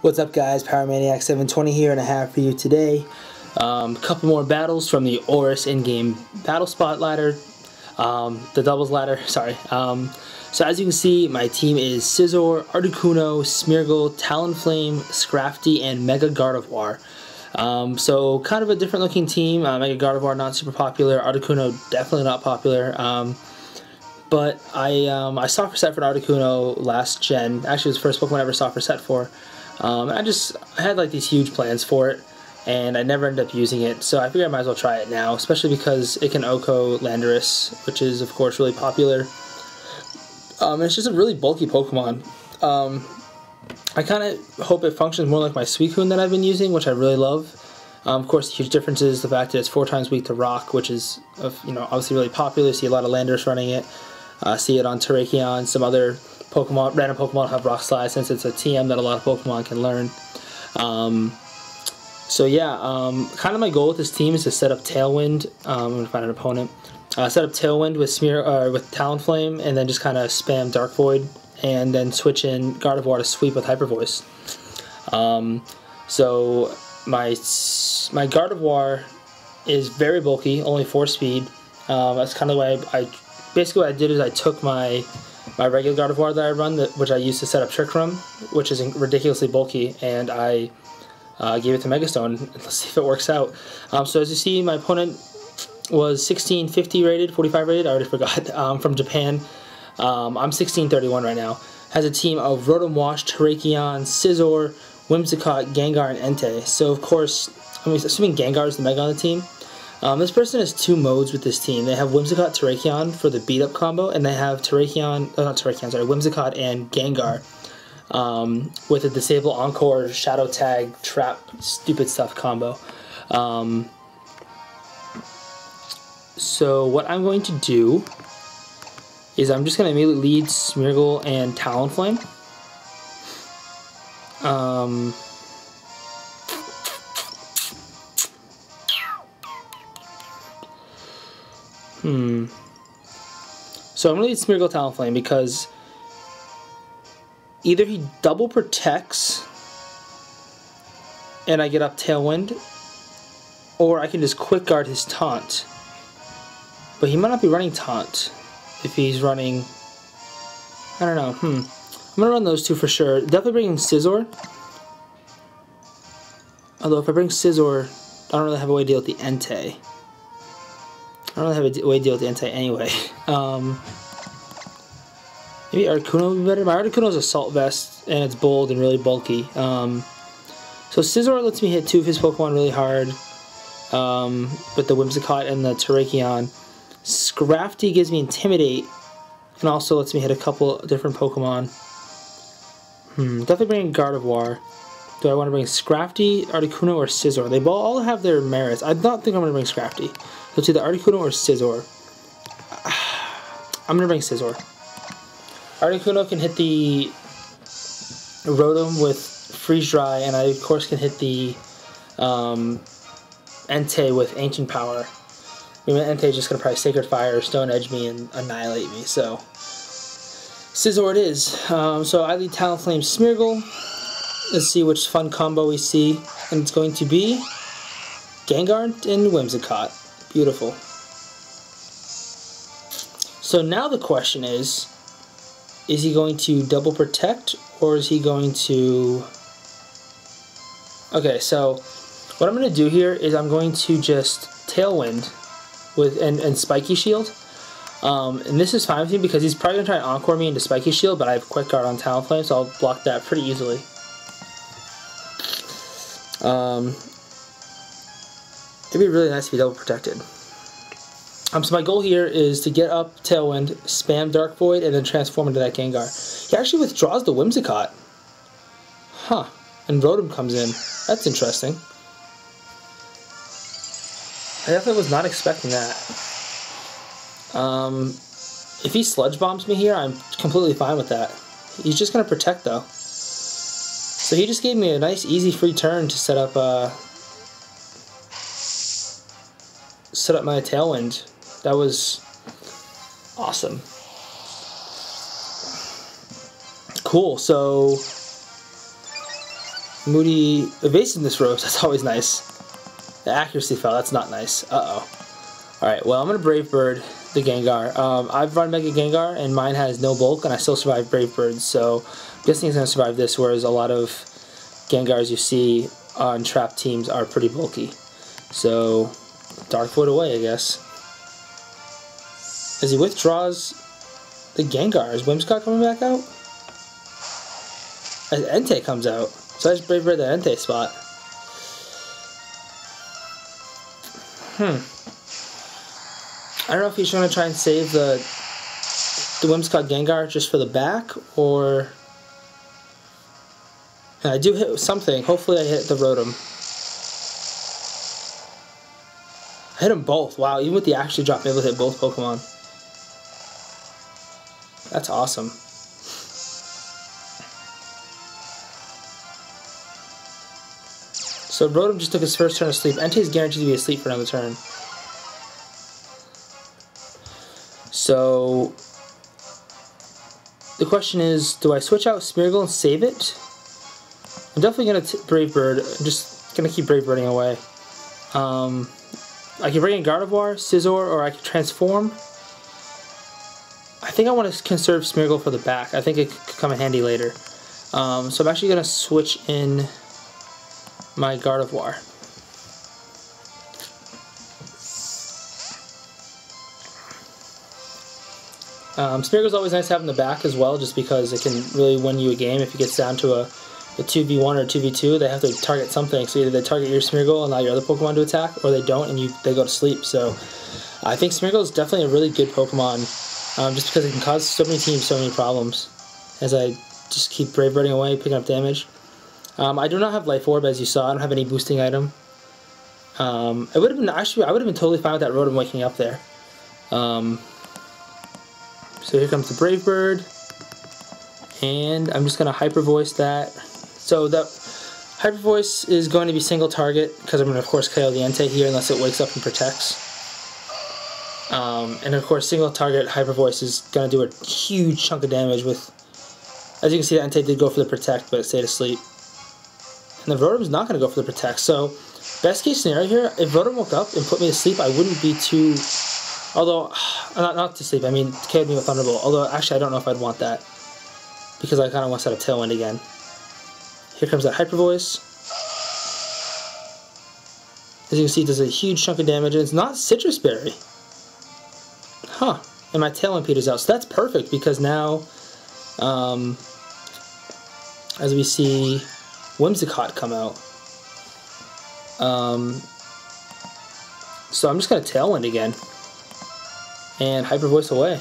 What's up, guys? PowerManiac720 here, and I have for you today a couple more battles from the ORAS in-game battle spot ladder, the doubles ladder, sorry. So as you can see, my team is Scizor, Articuno, Smeargle, Talonflame, Scrafty, and Mega Gardevoir. So kind of a different looking team. Mega Gardevoir not super popular, Articuno definitely not popular. But I saw for set for Articuno last gen. Actually, it was the first Pokemon I ever saw for set for. I had like these huge plans for it, and I never ended up using it, so I figured I might as well try it now, especially because it can OHKO Landorus, which is of course really popular. It's just a really bulky Pokemon. I kind of hope it functions more like my Suicune that I've been using, which I really love. Of course, the huge difference is the fact that it's 4 times weak to Rock, which is obviously really popular. See a lot of Landorus running it. See it on Terrakion, some other Pokemon, random Pokemon have Rock Slide since it's a TM that a lot of Pokemon can learn. So yeah, kind of my goal with this team is to set up Tailwind. I'm gonna find an opponent. Set up Tailwind with with Talonflame, and then just kind of spam Dark Void, and then switch in Gardevoir to sweep with Hyper Voice. So my Gardevoir is very bulky, only 4 speed. That's kind of the way basically what I did is I took my regular Gardevoir that I run, which I used to set up Trick Room, which is ridiculously bulky, and I gave it to Megastone. Let's see if it works out. So as you see, my opponent was 1650 rated, 45 rated, I already forgot, from Japan. I'm 1631 right now. Has a team of Rotom Wash, Terrakion, Scizor, Whimsicott, Gengar, and Entei. So of course, assuming Gengar is the Mega on the team, this person has 2 modes with this team. They have Whimsicott, Terrakion for the beat-up combo, and they have Whimsicott and Gengar with a Disable Encore, Shadow Tag, Trap, stupid stuff combo. So what I'm going to do is I'm just going to immediately lead Smeargle and Talonflame. So I'm going to lead Smeargle Talonflame because either he double protects and I get up Tailwind, or I can just quick guard his taunt. But he might not be running taunt if he's running, I don't know, I'm going to run those 2 for sure. Definitely bringing Scizor. Although if I bring Scizor, I don't really have a way to deal with the Entei. I don't really have a way to deal with the Entei anyway. Maybe Articuno would be better. My Articuno is Assault Vest, and it's bold and really bulky. So Scizor lets me hit 2 of his Pokemon really hard with the Whimsicott and the Terrakion. Scrafty gives me Intimidate, and also lets me hit a couple different Pokemon. Definitely bringing Gardevoir. Do I want to bring Scrafty, Articuno, or Scizor? They all have their merits. I don't think I'm going to bring Scrafty. Let's do the Articuno or Scizor. I'm going to bring Scizor. Articuno can hit the Rotom with Freeze Dry, and I of course can hit the Entei with Ancient Power. I mean, Entei is just going to probably Sacred Fire or Stone Edge me and annihilate me, so Scizor it is. So I lead Talonflame Smeargle. Let's see which fun combo we see, and it's going to be Gengar and Whimsicott. Beautiful. So now the question is he going to double protect, or is he going to... Okay, so what I'm going to do here is I'm going to just Tailwind with and Spiky Shield. And this is fine with me because he's probably going to try and Encore me into Spiky Shield, but I have Quick Guard on Talonflame, so I'll block that pretty easily. It'd be really nice to be double protected. So my goal here is to get up Tailwind, spam Dark Void, and then transform into that Gengar. He actually withdraws the Whimsicott. Huh. And Rotom comes in. That's interesting. I definitely was not expecting that. If he Sludge Bombs me here, I'm completely fine with that. He's just going to protect, though. So he just gave me a nice, easy, free turn to set up my Tailwind. That was awesome. Cool, so Moody evasiveness rose. That's always nice. The accuracy fell. That's not nice. Uh-oh. Alright, well, I'm going to Brave Bird the Gengar. I've run Mega Gengar, and mine has no bulk, and I still survived Brave Bird, so I'm guessing he's going to survive this, whereas a lot of Gengars you see on trap teams are pretty bulky. So, Dark Void away, I guess. As he withdraws the Gengar, is Whimsicott coming back out? As Entei comes out. So I just Brave Bird the Entei spot. I don't know if he's going to try and save the Whimsicott Gengar just for the back, or... I do hit something. Hopefully I hit the Rotom. I hit them both. Wow, even with the actually drop, I'm able to hit both Pokemon. That's awesome. So Rotom just took his first turn of sleep. Entei is guaranteed to be asleep for another turn. So the question is, do I switch out Smeargle and save it? I'm definitely going to Brave Bird. I'm just going to keep Brave Birding away. I can bring in Gardevoir, Scizor, or I can transform. I think I want to conserve Smeargle for the back. I think it could come in handy later. So I'm actually going to switch in my Gardevoir. Smeargle's always nice to have in the back as well, just because it can really win you a game if it gets down to a 2v1 or 2v2. They have to target something, so either they target your Smeargle and allow your other Pokemon to attack, or they don't and they go to sleep. So I think Smeargle is definitely a really good Pokemon, just because it can cause so many teams so many problems, as I just keep Brave Birding away, picking up damage. I do not have Life Orb, as you saw. I don't have any boosting item. It would have been actually, I would have been totally fine with that Rotom waking up there. So here comes the Brave Bird, and I'm just going to Hyper Voice that. So that Hyper Voice is going to be single target, because I'm going to of course KO the Entei here unless it wakes up and protects. And of course single target Hyper Voice is going to do a huge chunk of damage with, as you can see, the Entei did go for the Protect, but it stayed asleep. And the Rotom's not going to go for the Protect, so best case scenario here, if Rotom woke up and put me to sleep, I wouldn't be too... Although, not to sleep, I mean, KO'd me with Thunderbolt. Although, actually, I don't know if I'd want that, because I kind of want to set up Tailwind again. Here comes that Hyper Voice. As you can see, it does a huge chunk of damage, and it's not Citrus Berry. Huh. And my Tailwind peters out. So that's perfect, because now, as we see Whimsicott come out. So I'm just going to Tailwind again. And Hyper Voice away.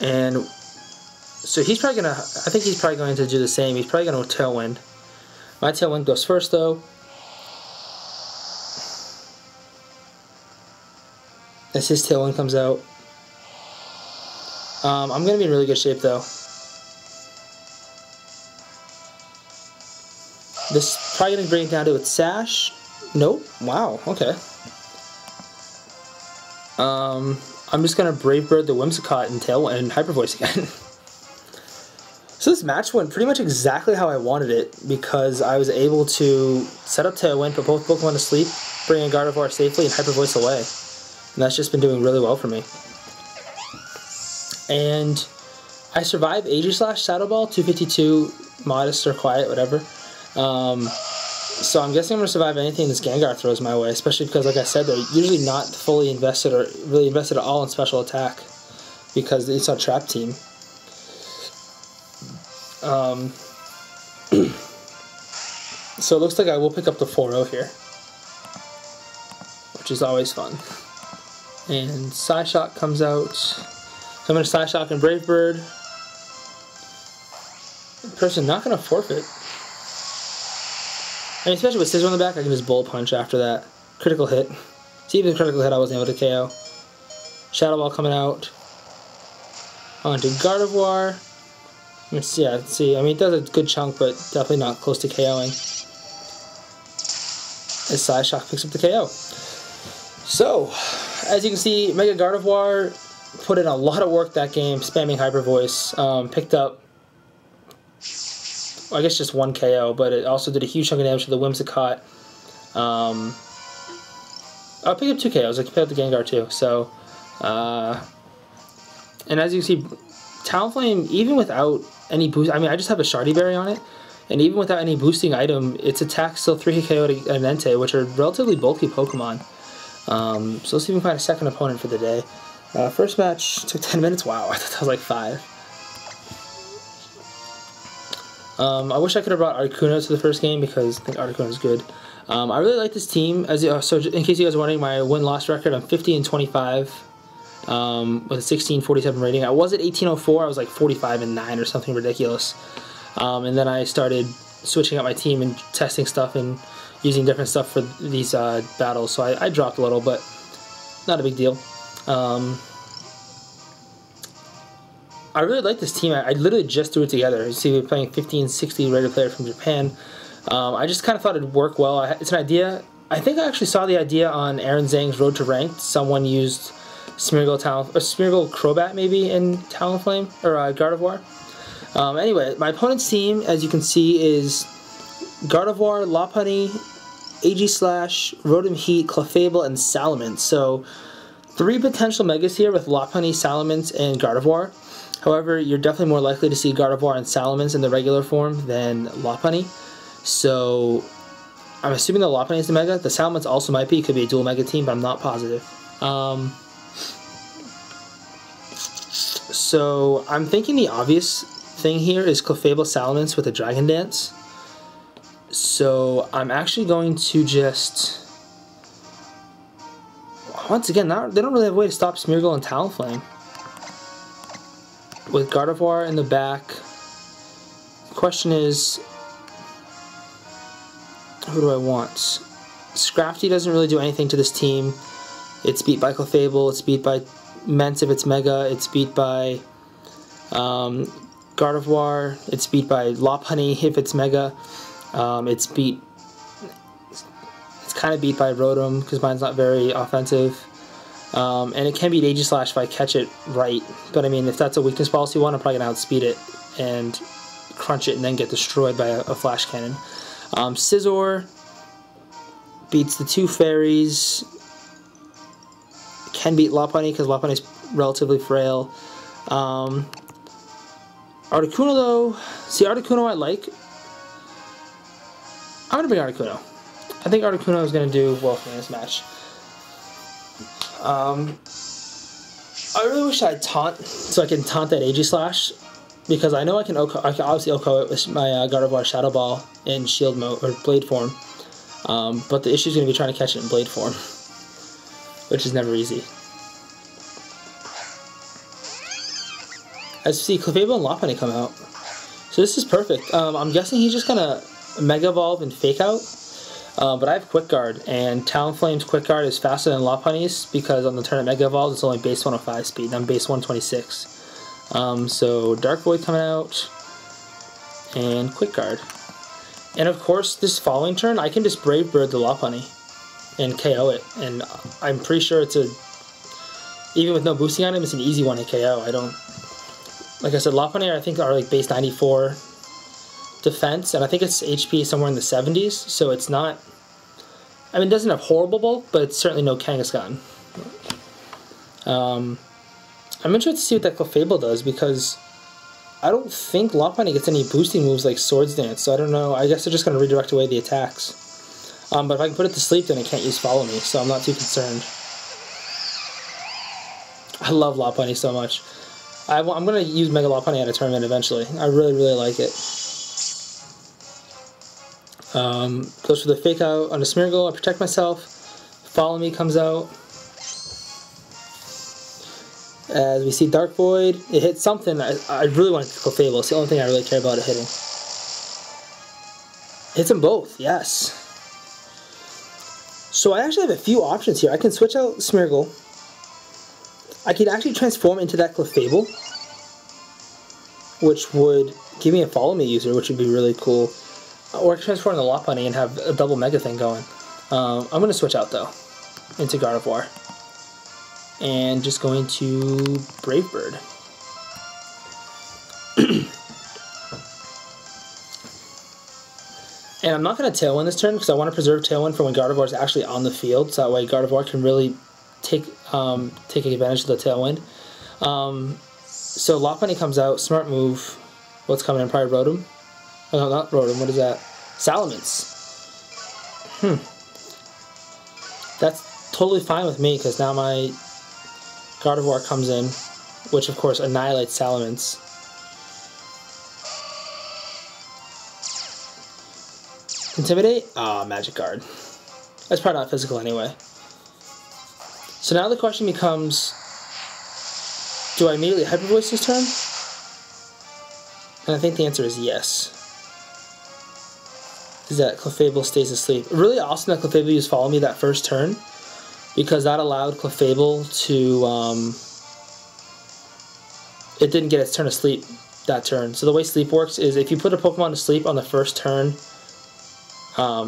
And so he's probably going to, I think he's probably going to do the same. He's probably going to Tailwind. My Tailwind goes first though. As his Tailwind comes out. I'm going to be in really good shape though. This is probably going to bring it down to its Sash. Nope. Wow. Okay. I'm just going to Brave Bird the Whimsicott and Tailwind and Hyper Voice again. So this match went pretty much exactly how I wanted it, because I was able to set up Tailwind, put both Pokemon to sleep, bring in Gardevoir safely, and Hyper Voice away. And that's just been doing really well for me. And I survived Aegislash, Shadow Ball, 252, Modest or Quiet, whatever. So I'm guessing I'm going to survive anything this Gengar throws my way, especially because, like I said, they're usually not fully invested or really invested at all in special attack, because it's a trap team. So it looks like I will pick up the 4-0 here, which is always fun. And Psyshock comes out. So I'm going to Psyshock and Brave Bird. The person not going to forfeit. And especially with Scizor on the back, I can just Bullet Punch after that. Critical hit. See, even the critical hit I wasn't able to KO. Shadow Ball coming out. Onto Gardevoir. Yeah, see, I mean, it does a good chunk, but definitely not close to KOing. As Psyshock picks up the KO. So, as you can see, Mega Gardevoir put in a lot of work that game, spamming Hyper Voice. Picked up well, I guess just 1 KO, but it also did a huge chunk of damage to the Whimsicott. I'll pick up 2 KOs. I can pick up the Gengar too. So, and as you can see, Talonflame, even without any boost, I mean, I just have a Shardy Berry on it, and even without any boosting item, its attack still 3 KO to an Entei, which are relatively bulky Pokemon. So let's see if we can find a second opponent for the day. First match took 10 minutes. Wow, I thought that was like 5. I wish I could have brought Articuno to the first game because I think Articuno is good. I really like this team. So in case you guys are wondering, my win-loss record, I'm 50-25 with a 1647 rating. I was at 1804. I was like 45-9 or something ridiculous. And then I started switching up my team and testing stuff and using different stuff for these battles. So I dropped a little, but not a big deal. I really like this team. I literally just threw it together. You see, we're playing 1560 regular player from Japan. I just kind of thought it'd work well. It's an idea. I think I actually saw the idea on Aaron Zhang's Road to Ranked. Someone used Smeargle Crobat maybe in Talonflame or Gardevoir. Anyway, my opponent's team, as you can see, is Gardevoir, Lopunny, Aegislash, Rotom Heat, Clefable, and Salamence. So 3 potential Megas here with Lopunny, Salamence, and Gardevoir. However, you're definitely more likely to see Gardevoir and Salamence in the regular form than Lopunny. So I'm assuming the Lopunny is the Mega. The Salamence also might be. It could be a dual Mega team, but I'm not positive. So I'm thinking the obvious thing here is Clefable Salamence with a Dragon Dance. So I'm actually going to just... Once again, they don't really have a way to stop Smeargle and Talonflame. With Gardevoir in the back, the question is, who do I want? Scrafty doesn't really do anything to this team. It's beat by Clefable, it's beat by Mence if it's Mega, it's beat by Gardevoir, it's beat by Lopunny if it's Mega, it's kind of beat by Rotom because mine's not very offensive. And it can beat Aegislash if I catch it right. But I mean, if that's a weakness policy one, I'm probably going to outspeed it and crunch it and then get destroyed by a Flash Cannon. Scizor beats the 2 Fairies. Can beat Lopunny because Lopunny's relatively frail. Articuno though, see Articuno I like. I'm going to bring Articuno. I think Articuno is going to do well for me in this match. I really wish I had Taunt, so I can taunt that Aegislash, because I know I can obviously OHKO it with my Gardevoir Shadow Ball in Shield mode, or Blade form, but the issue is going to be trying to catch it in Blade form, which is never easy. As you see, Clefable and Lopunny come out, so this is perfect. I'm guessing he's just going to Mega Evolve and Fake Out. But I have Quick Guard, and Talonflame's Quick Guard is faster than Lopunny's because on the turn at Mega Evolve it's only base 105 speed, and I'm base 126. So Dark Void coming out, and Quick Guard. And of course, this following turn I can just Brave Bird the Lopunny and KO it, and I'm pretty sure it's even with no boosting item, it's an easy one to KO. Like I said, Lopunny I think are like base 94 defense, and I think its HP somewhere in the 70s, so it's not, I mean, it doesn't have horrible bulk, but it's certainly no Kangaskhan. I'm interested to see what that Clefable does, because I don't think Lopunny gets any boosting moves like Swords Dance, so I don't know, I guess they're just going to redirect away the attacks. But if I can put it to sleep, then it can't use Follow Me, so I'm not too concerned. I love Lopunny so much. I'm going to use Mega Lopunny at a tournament eventually. I really, really like it. Goes for the Fake Out on a Smeargle. I protect myself. Follow Me comes out. As we see Dark Void, it hits something. I really want to Clefable. It's the only thing I really care about it hitting. Hits them both, yes. So I actually have a few options here. I can switch out Smeargle. I could actually transform into that Clefable, which would give me a Follow Me user, which would be really cool. Or I can transform into Lopunny and have a double Mega thing going. I'm going to switch out, though, into Gardevoir. And just going to Brave Bird. And I'm not going to Tailwind this turn because I want to preserve Tailwind for when Gardevoir is actually on the field, so that way Gardevoir can really take advantage of the Tailwind. So Lopunny comes out, smart move. What's coming in? Probably Rotom? Oh, no, not Rotom. What is that? Salamence. That's totally fine with me because now my Gardevoir comes in, which of course annihilates Salamence. Intimidate? Ah, Magic Guard. That's probably not physical anyway. So now the question becomes, do I immediately Hyper Voice this turn? And I think the answer is yes. Is that Clefable stays asleep. Really awesome that Clefable used Follow Me that first turn, because that allowed Clefable to, it didn't get its turn of sleep that turn. So the way sleep works is if you put a Pokemon to sleep on the first turn, how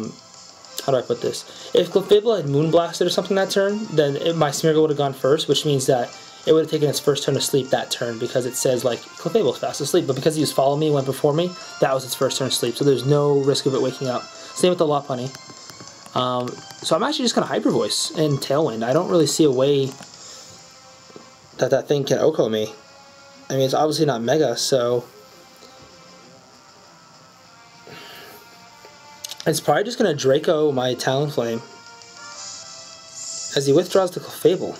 do I put this? If Clefable had Moonblasted or something that turn, then my Smeargle would have gone first, which means that it would have taken its first turn of sleep that turn because it says, like, Clefable's fast asleep. But because he used Follow Me, went before me, that was its first turn of sleep. So there's no risk of it waking up. Same with the Lopunny. So I'm actually just going to Hyper Voice and Tailwind. I don't really see a way that that thing can OHKO me. I mean, it's obviously not Mega, so it's probably just going to Draco my Talonflame as he withdraws the Clefable.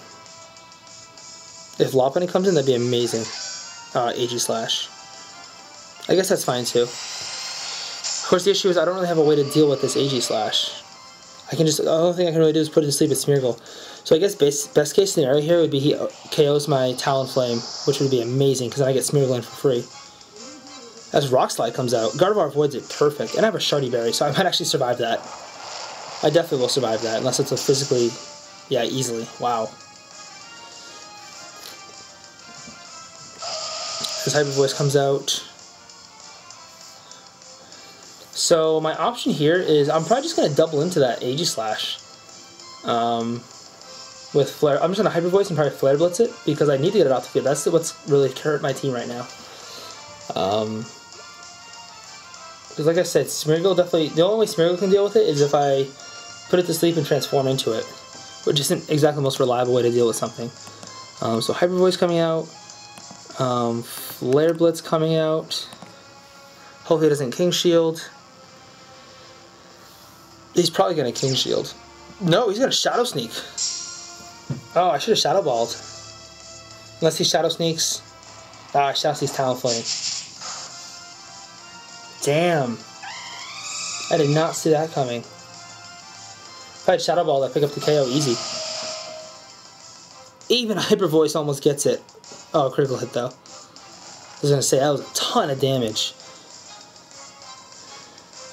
If Lopunny comes in, that'd be amazing. Aegislash. I guess that's fine too. Of course, the issue is I don't really have a way to deal with this Aegislash. The only thing I can really do is put it to sleep with Smeargle. So I guess best case scenario here would be he KOs my Talonflame, which would be amazing because then I get Smeargle in for free. As Rock Slide comes out, Gardevoir avoids it perfect, and I have a Shardy Berry, so I might actually survive that. I definitely will survive that, unless it's a physically, yeah, easily. Wow. His Hyper Voice comes out. So my option here is I'm probably just going to double into that Aegislash with Flare. I'm just going to Hyper Voice and probably Flare Blitz it because I need to get it off the field. That's what's really hurt my team right now. Because like I said, Smeargle definitely, the only way Smeargle can deal with it is if I put it to sleep and transform into it, which isn't exactly the most reliable way to deal with something. So Hyper Voice coming out. Flare Blitz coming out. Hopefully it doesn't King Shield. He's probably going to King Shield. No, he's going to Shadow Sneak. Oh, I should have Shadow Balled. Unless he Shadow Sneaks. Shadow Sneaks Talonflame. Damn. I did not see that coming. If I had Shadow Ball, I'd pick up the KO easy. Even Hyper Voice almost gets it. Oh, critical hit though. I was going to say, that was a ton of damage.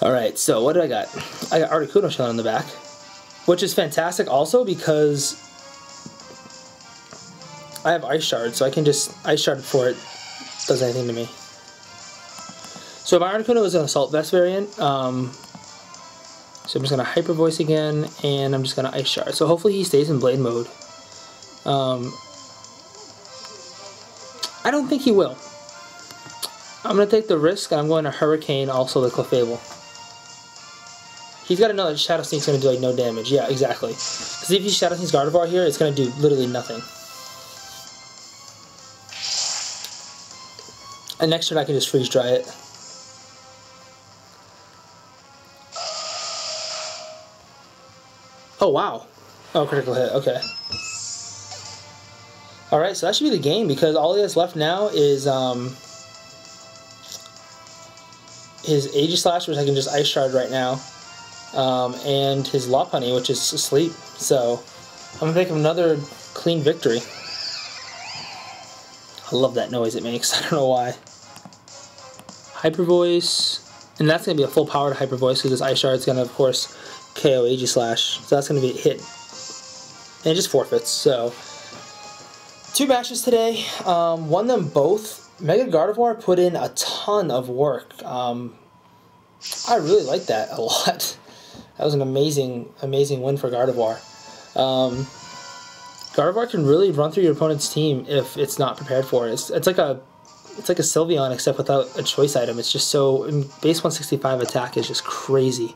Alright, so what do I got? I got Articuno showing on the back. Which is fantastic also because I have Ice Shard, so I can just Ice Shard before it does anything to me. So my Articuno is an Assault Vest variant. So I'm just going to Hyper Voice again, and I'm just going to Ice Shard. So hopefully he stays in Blade mode. I don't think he will. I'm going to take the risk, and I'm going to Hurricane also the Clefable. He's got to know that Shadow Sneak's going to do like no damage. Yeah, exactly. Because if he Shadow Sneaks Gardevoir here, it's going to do literally nothing. And next turn I can just Freeze Dry it. Oh, wow. Oh, critical hit. Okay. Alright, so that should be the game because all he has left now is his Aegislash, which I can just Ice Shard right now, and his Lopunny, which is asleep. So I'm going to make him another clean victory. I love that noise it makes. I don't know why. Hyper Voice, and that's going to be a full powered Hyper Voice because this Ice Shard is going to, of course, KO Aegislash. So that's going to be a hit. And it just forfeits. So 2 matches today. Won them both. Mega Gardevoir put in a ton of work. I really like that a lot. That was an amazing win for Gardevoir. Gardevoir can really run through your opponent's team if it's not prepared for it. It's like a it's like a Sylveon except without a choice item. It's just so, base 165 attack is just crazy.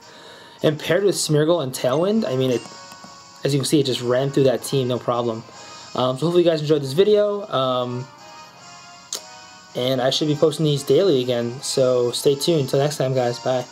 And paired with Smeargle and Tailwind, I mean, as you can see, it just ran through that team, no problem. So hopefully you guys enjoyed this video. And I should be posting these daily again, so stay tuned. Until next time, guys. Bye.